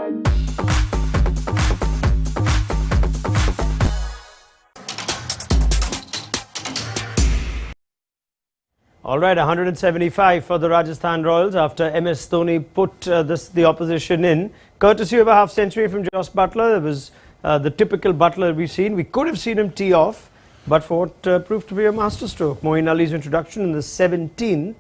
All right, 175 for the Rajasthan Royals after MS Dhoni put the opposition in. Courtesy of a half century from Jos Buttler. It was the typical Buttler we've seen. We could have seen him tee off, but for what proved to be a masterstroke. Moeen Ali's introduction in the 17th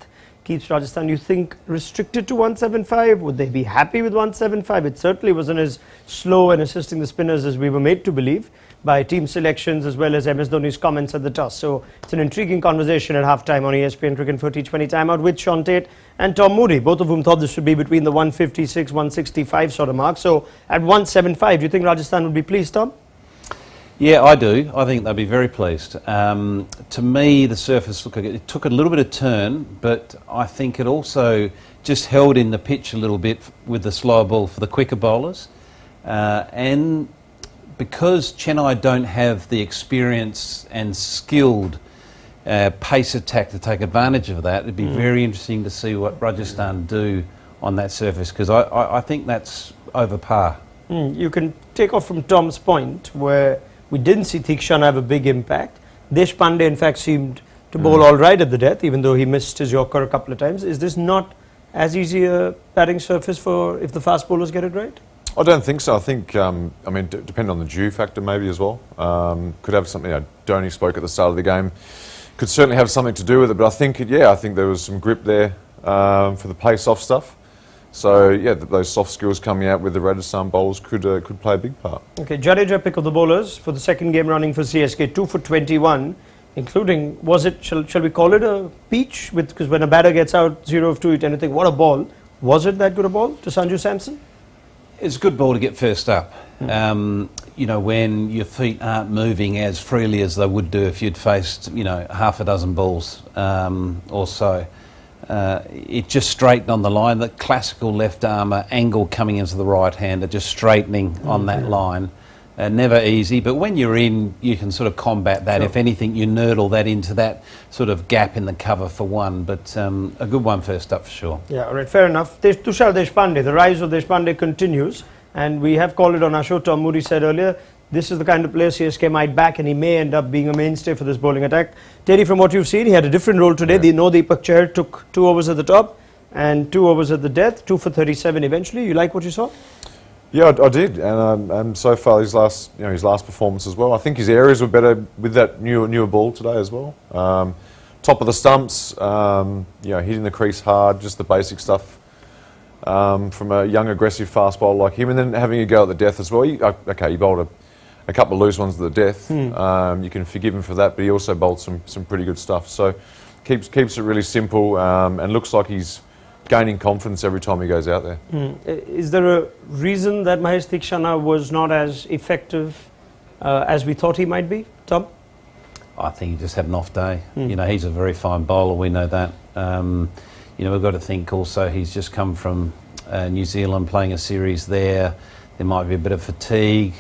keeps Rajasthan, you think, restricted to 175? Would they be happy with 175? It certainly wasn't as slow and assisting the spinners as we were made to believe by team selections as well as MS Dhoni's comments at the toss. So it's an intriguing conversation at halftime on ESPN Cricket for T20 timeout with Shaun Tait and Tom Moody, both of whom thought this should be between the 156, 165 sort of mark. So at 175, do you think Rajasthan would be pleased, Tom? Yeah, I do. I think they'll be very pleased. To me, the surface, look, it took a little bit of turn, but I think it also just held in the pitch a little bit with the slower ball for the quicker bowlers. And because Chennai don't have the experience and skilled pace attack to take advantage of that, it'd be very interesting to see what Rajasthan do on that surface, because I think that's over par. You can take off from Tom's point where we didn't see Theekshana have a big impact. Deshpande, in fact, seemed to bowl all right at the death, even though he missed his Yorker a couple of times. Is this not as easy a batting surface for if the fast bowlers get it right? I don't think so. I think, I mean, depending on the dew factor maybe as well. Could have something, Dhoni spoke at the start of the game, could certainly have something to do with it, but I think, I think there was some grip there for the pace-off stuff. So, yeah, those soft skills coming out with the Rajasthan bowlers could play a big part. Okay, Jadeja, pick of the bowlers for the second game running for CSK, 2 for 21, including, was it, shall we call it a peach? Because when a batter gets out 0 of 2, you tend to think, what a ball. Was it that good a ball to Sanju Samson? It's a good ball to get first up. You know, when your feet aren't moving as freely as they would do if you'd faced, half a dozen balls or so. It just straightened on the line. The classical left armour angle coming into the right hander, just straightening on that line. Never easy, but when you're in, you can sort of combat that. Sure. If anything, you nurdle that into that sort of gap in the cover for one, but a good one first up for sure. Yeah, all right, fair enough. Tushar Deshpande, the rise of Deshpande continues, and we have called it on our show. Tom Moody said earlier, this is the kind of player CSK might back, and he may end up being a mainstay for this bowling attack. Terry, from what you've seen, he had a different role today. The Deepak Chahar took 2 overs at the top and 2 overs at the death, 2 for 37 eventually. You like what you saw? Yeah, I did, and so far his last performance as well. I think his areas were better with that newer ball today as well. Top of the stumps, hitting the crease hard, just the basic stuff from a young, aggressive fast bowler like him, and then having a go at the death as well. He bowled a couple of loose ones at the death. You can forgive him for that, but he also bowled some pretty good stuff. So keeps it really simple, and looks like he's gaining confidence every time he goes out there. Is there a reason that Mahesh Theekshana was not as effective as we thought he might be, Tom? I think he just had an off day. He's a very fine bowler, we know that. We've got to think also he's just come from New Zealand playing a series there. There might be a bit of fatigue,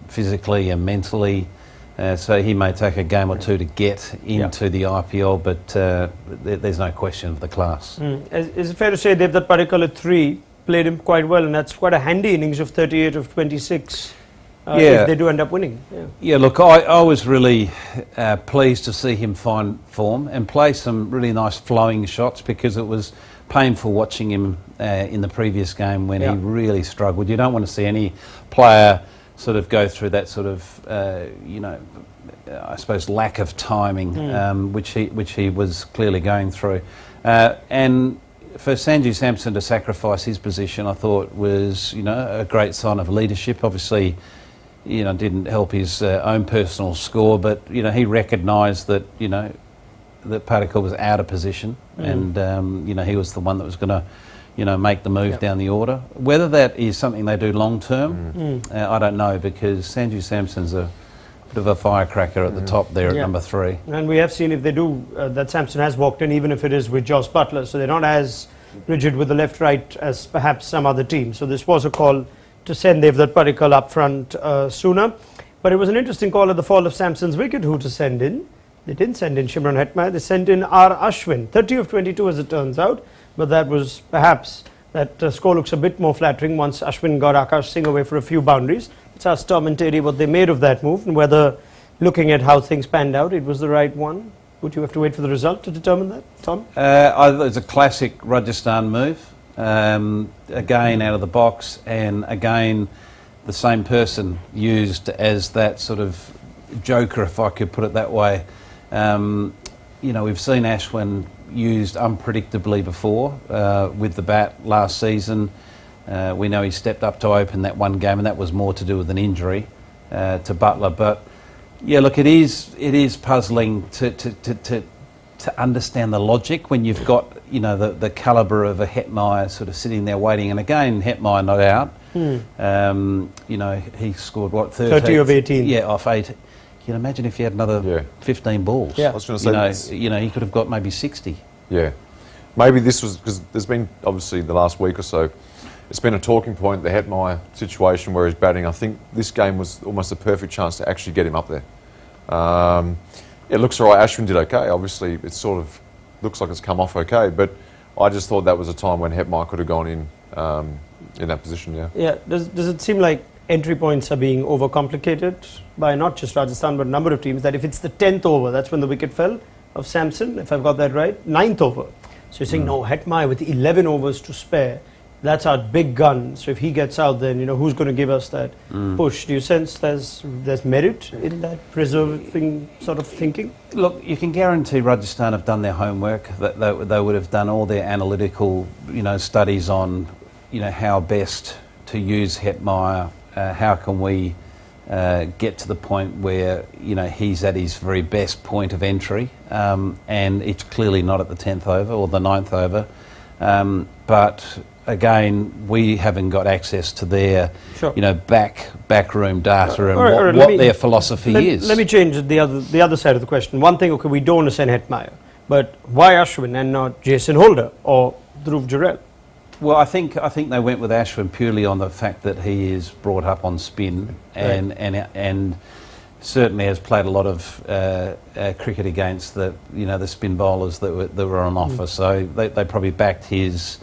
physically and mentally. So he may take a game or two to get into the IPL, but there's no question of the class. Is it fair to say Devdutt Padikkal at 3 played him quite well, and that's quite a handy innings of 38 of 26 if they do end up winning? Yeah, look, I was really pleased to see him find form and play some really nice flowing shots, because it was painful watching him in the previous game when he really struggled. You don't want to see any player sort of go through that sort of, I suppose, lack of timing, which he was clearly going through. And for Sanju Samson to sacrifice his position, I thought was, a great sign of leadership. Obviously, didn't help his own personal score, but, he recognised that, that Padikkal was out of position, and, he was the one that was going to make the move down the order. Whether that is something they do long term, I don't know, because Sanju Samson's a bit of a firecracker at the top there at number 3. And we have seen if they do, that Samson has walked in, even if it is with Jos Buttler, so they're not as rigid with the left-right as perhaps some other teams. So this was a call to send Devdutt Padikkal up front sooner. But it was an interesting call at the fall of Samson's wicket who to send in. They didn't send in Shimron Hetmyer, they sent in R. Ashwin, 30 of 22 as it turns out. But that was perhaps that score looks a bit more flattering once Ashwin got Akash Singh away for a few boundaries. Let's ask Tom and Tait what they made of that move and whether, looking at how things panned out, it was the right one. Would you have to wait for the result to determine that, Tom? It's a classic Rajasthan move. Again, out of the box, and again, the same person used as that sort of joker, if I could put it that way. We've seen Ashwin used unpredictably before with the bat last season. We know he stepped up to open that one game, and that was more to do with an injury to Buttler. But yeah, look, it is puzzling to understand the logic when you've got the calibre of a Hetmeyer sort of sitting there waiting. And again, Hetmeyer not out. He scored what, 30 of 18. Yeah, off 8. You can imagine if he had another 15 balls. Yeah. I was going to say, he could have got maybe 60. Yeah, maybe this was because there's been obviously the last week or so. It's been a talking point, the Hetmeyer situation where he's batting. I think this game was almost a perfect chance to actually get him up there. It looks all right. Ashwin did okay. Obviously, it sort of looks like it's come off okay. But I just thought that was a time when Hetmeyer could have gone in that position. Yeah. Yeah. Does it seem like entry points are being overcomplicated by not just Rajasthan but a number of teams? That if it's the 10th over, that's when the wicket fell of Samson, if I've got that right. 9th over. So you're saying no, Hetmeyer with 11 overs to spare. That's our big gun. So if he gets out, then who's going to give us that push? Do you sense there's merit in that preserving sort of thinking? Look, you can guarantee Rajasthan have done their homework. That they would have done all their analytical, studies on, how best to use Hetmeyer. How can we get to the point where he's at his very best point of entry, and it's clearly not at the 10th over or the 9th over, but. Again, we haven't got access to their, backroom data and what their philosophy is. Let me change the other side of the question. One thing, okay, we don't want to send Hetmeyer, but why Ashwin and not Jason Holder or Dhruv Jurel? Well, I think they went with Ashwin purely on the fact that he is brought up on spin and certainly has played a lot of cricket against the spin bowlers that were on offer. So they probably backed his.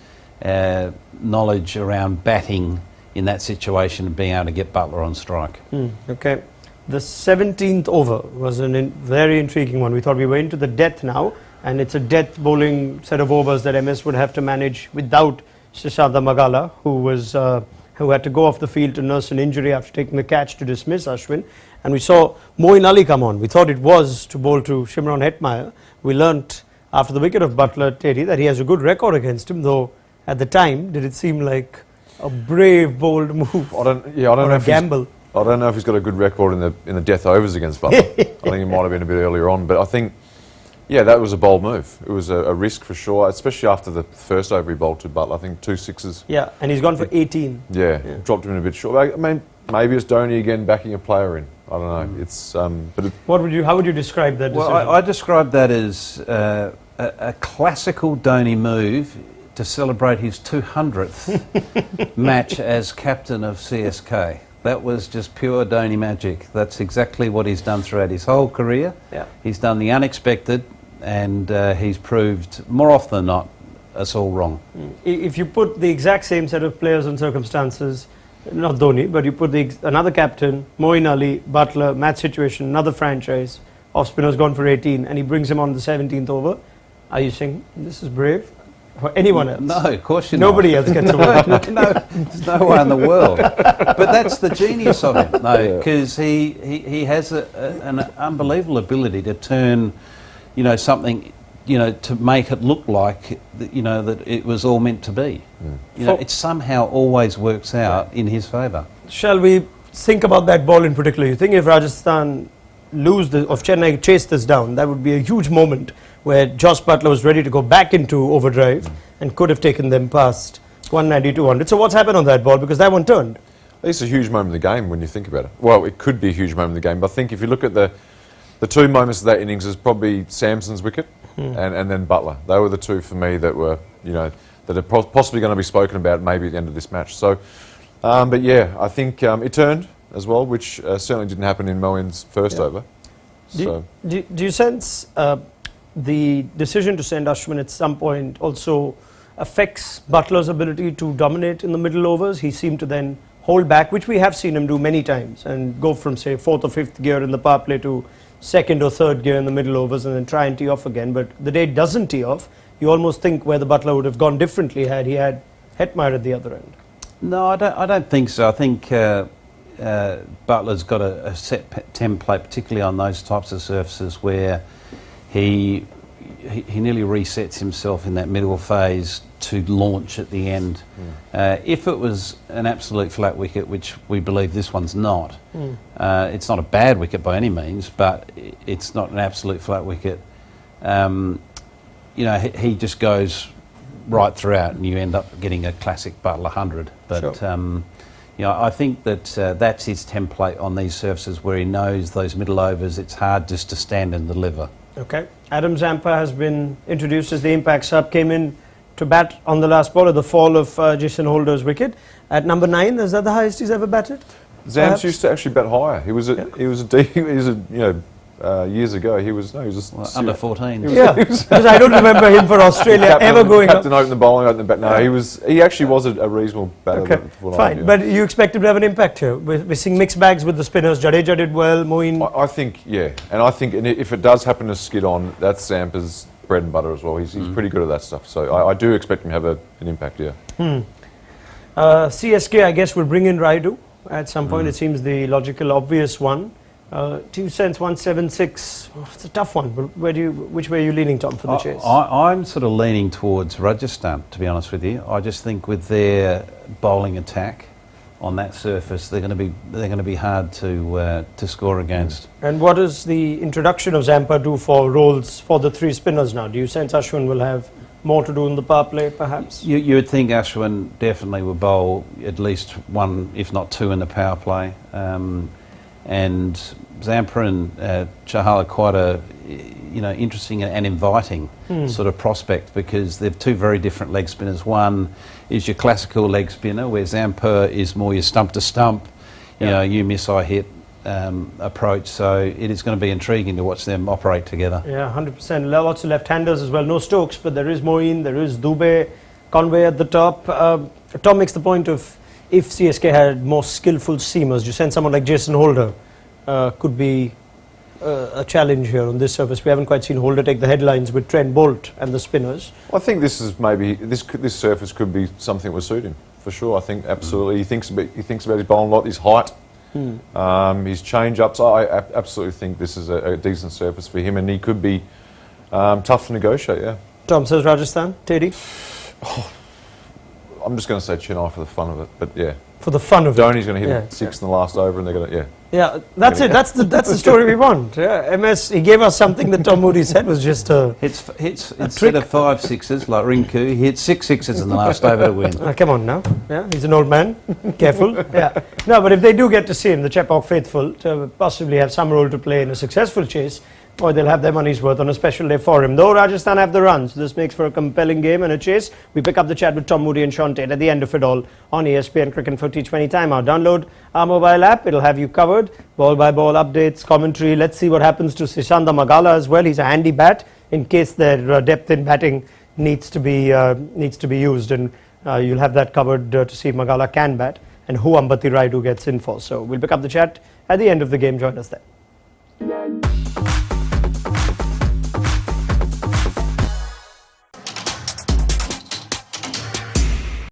Knowledge around batting in that situation and being able to get Buttler on strike. Okay. The 17th over was a very intriguing one. We thought we were into the death now, and it's a death bowling set of overs that MS would have to manage without Shashada Magala, who had to go off the field to nurse an injury after taking the catch to dismiss Ashwin. And we saw Moeen Ali come on. We thought it was to bowl to Shimron Hetmeyer. We learnt after the wicket of Buttler, Tait, that he has a good record against him, though at the time, did it seem like a brave, bold move? I don't know if gamble. I don't know if he's got a good record in the death overs against Buttler. I think he might have been a bit earlier on, but I think, that was a bold move. It was a risk for sure, especially after the first over he bowled to Buttler. I think 2 sixes. Yeah, and he's gone for 18. Yeah, dropped him in a bit short. I mean, maybe it's Dhoni again backing a player in. I don't know. It's how would you describe that decision? Well, I describe that as a classical Dhoni move to celebrate his 200th match as captain of CSK. That was just pure Dhoni magic. That's exactly what he's done throughout his whole career. Yeah. He's done the unexpected, and he's proved more often than not us all wrong. If you put the exact same set of players and circumstances, not Dhoni, but you put another captain, Moeen Ali, Buttler, match situation, another franchise, off spinner's gone for 18, and he brings him on the 17th over, are you saying this is brave? For anyone else? No, of course you're Nobody else gets away. No, there's no one in the world. But that's the genius of him, because he has an unbelievable ability to turn, something, to make it look like, that it was all meant to be. It somehow always works out in his favour. Shall we think about that ball in particular? You think if Rajasthan Chennai chase this down, that would be a huge moment where Jos Buttler was ready to go back into overdrive and could have taken them past 190-200. So what's happened on that ball? Because that one turned. It's a huge moment in the game when you think about it. Well, it could be a huge moment in the game, but I think if you look at the two moments of that innings, is probably Samson's wicket and then Buttler. They were the two for me that were, that are possibly going to be spoken about maybe at the end of this match. So, but yeah, I think it turned as well, which certainly didn't happen in Moeen's first over. Do you sense the decision to send Ashwin at some point also affects Butler's ability to dominate in the middle overs. He seemed to then hold back, which we have seen him do many times, and go from, say, 4th or 5th gear in the power play to 2nd or 3rd gear in the middle overs and then try and tee off again. But the day it doesn't tee off, you almost think where the Butler would have gone differently had he had Hetmyer at the other end. No, I don't think so. I think Butler's got a set template, particularly on those types of surfaces where he nearly resets himself in that middle phase to launch at the end. If it was an absolute flat wicket, which we believe this one's not, it's not a bad wicket by any means, but it's not an absolute flat wicket. You know, he just goes right throughout, and you end up getting a classic Butler 100. But Sure. you know, I think that that's his template on these surfaces where he knows those middle overs. It's hard just to stand and deliver. Okay. Adam Zampa has been introduced as the impact sub, came in to bat on the last ball of the fall of Jason Holder's wicket at number 9. Is that the highest he's ever batted? Zamps used to actually bat higher. He was years ago. He was Under 14. Yeah, because I don't remember him for Australia ever going up. Captain open the bowling, open the bat. No, he actually was a reasonable batter. Okay, fine. But you expect him to have an impact here. We're seeing mixed bags with the spinners. Jadeja did well, Moeen. I think, yeah. And I think if it does happen to skid on, that's Zampa's bread and butter as well. He's pretty good at that stuff. So I do expect him to have an impact, yeah. CSK, I guess, will bring in Raidu at some point. It seems the logical, obvious one. 2 cents, 176. Oh, it's a tough one. But which way are you leaning, Tom, for the chase? I'm sort of leaning towards Rajasthan, to be honest with you. I just think with their bowling attack on that surface, they're going to be hard to score against. And what does the introduction of Zampa do for roles for the 3 spinners now? Do you sense Ashwin will have more to do in the power play, perhaps? You would think Ashwin definitely will bowl at least 1, if not 2, in the power play. And Zampa and Chahal are quite a interesting and inviting sort of prospect, because they're 2 very different leg spinners. One is your classical leg spinner, where Zampa is more your stump to stump, you know, you miss, I hit approach. So it is going to be intriguing to watch them operate together. Yeah, 100%. Lots of left-handers as well. No Stokes, but there is Moeen, there is Dubey, Conway at the top. Tom makes the point of, if CSK had more skillful seamers, do you sense someone like Jason Holder could be a challenge here on this surface? We haven't quite seen Holder take the headlines with Trent Bolt and the spinners. I think this is maybe this surface could be something that would suit him for sure. I think absolutely he thinks about his bowling a lot, his height, his change ups. I absolutely think this is a decent surface for him, and he could be tough to negotiate. Yeah. Tom says Rajasthan. Teddy. I'm just going to say Chennai for the fun of it, but yeah. For the fun of it. Dhoni's going to hit 6 in the last over, and they're going to, Yeah, that's it. That's the story we want. Yeah, MS. He gave us something that Tom Moody said was just a hits instead of 5 sixes like Rinku, he hit 6 sixes in the last over to win. Come on now. Yeah, he's an old man. Careful. Yeah. No, but if they do get to see him, the Chepauk faithful, to possibly have some role to play in a successful chase, or they'll have their money's worth on a special day for him. Though Rajasthan have the runs, this makes for a compelling game and a chase. We pick up the chat with Tom Moody and Shaun Tait at the end of it all on ESPN Cricket for T20 Timeout. Download our mobile app. It'll have you covered. Ball by ball updates, commentary. Let's see what happens to Sishanta Magala as well. He's a handy bat in case their depth in batting needs to be used. And you'll have that covered to see if Magala can bat and who Ambati Raidu gets in for. So we'll pick up the chat at the end of the game. Join us there.